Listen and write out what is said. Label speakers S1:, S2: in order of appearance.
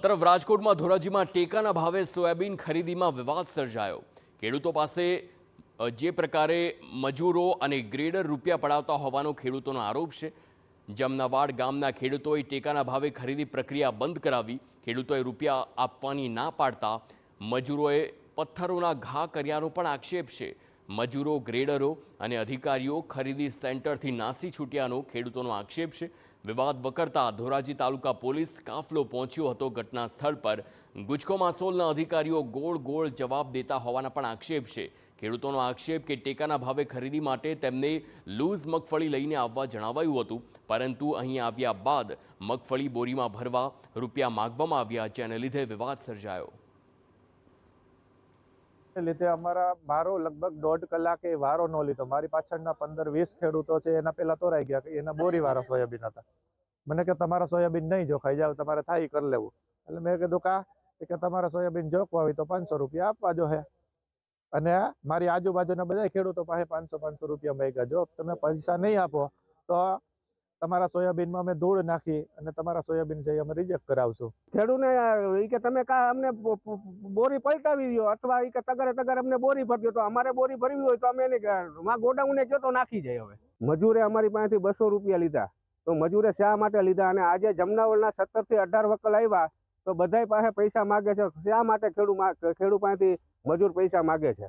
S1: તરફ રાજકોટમાં ધોરાજીમાં ટેકાના ભાવે સોયાબીન ખરીદીમાં વિવાદ સર્જાયો। ખેડૂતો પાસે જે પ્રકારે મજૂરો અને ગ્રેડર રૂપિયા પડાવતા હોવાનો ખેડૂતોનો આરોપ છે। જમનાવાડ ગામના ખેડૂતોએ ટેકાના ભાવે ખરીદી પ્રક્રિયા બંધ કરાવી। ખેડૂતોએ રૂપિયા આપવાની ના પાડતા મજૂરોએ પથ્થરોના ઘા કર્યાનો પણ આક્ષેપ છે। મજૂરો, ગ્રેડરો અને અધિકારીઓ ખરીદી સેન્ટરથી નાસી છૂટ્યાનો ખેડૂતોનો આક્ષેપ છે। વિવાદ વકરતા ધોરાજી તાલુકા પોલીસ કાફલો પહોંચ્યો હતો। ઘટના સ્થળ પર ગુજકો માસોલના અધિકારીઓ ગોળ ગોળ જવાબ દેતા હોવાના પણ આક્ષેપ છે। ખેડૂતોનો આક્ષેપ કે ટેકાના ભાવે ખરીદી માટે તેમને લૂઝ મગફળી લઈને આવવા જણાવાયું હતું, પરંતુ અહીં આવ્યા બાદ મગફળી બોરીમાં ભરવા રૂપિયા માંગવામાં આવ્યા, જેને લીધે વિવાદ સર્જાયો।
S2: લીધે મારો લગભગ 1.5 કલાકે વારો ન લીધો। મારી પાછળના 15-20 ખેડૂતો છે એના પહેલા તોરાઈ ગયા કે એના બોરી વાળા સોયાબીન હતા। મને કે તમારા સોયાબીન નહીં જોખાઈ જાવ, તમારે થાય કરી લેવું। એટલે મેં કીધું કે તમારા સોયાબીન જોખવા હોય તો 500 રૂપિયા આપવા જો હે। અને મારી આજુબાજુના બધા ખેડૂતો પાસે 500 રૂપિયા માંગ્યા। જો તમે પૈસા નહીં આપો તો તમારા સોયાબીનમાં અમે ધૂળ નાખી અને તમારા સોયાબીન છે અમે રિજેક્ટ કરાવશું।
S3: ખેડૂતને કે તમે અમને બોરી પલટાવી દો અથવા કે તગરે અમને બોરી ભરી દો, તો અમારે બોરી ભરવી હોય તો અમે એને ગોડાઉને ગયો તો નાખી જાય। હવે મજૂરે અમારી પાસેથી 200 રૂપિયા લીધા, તો મજૂરે શા માટે લીધા? અને આજે જમનાવળના 17 થી 18 વકલ આવ્યા તો બધાય પાસે પૈસા માગે છે। શા માટે ખેડૂત પાસેથી મજૂર પૈસા માગે છે?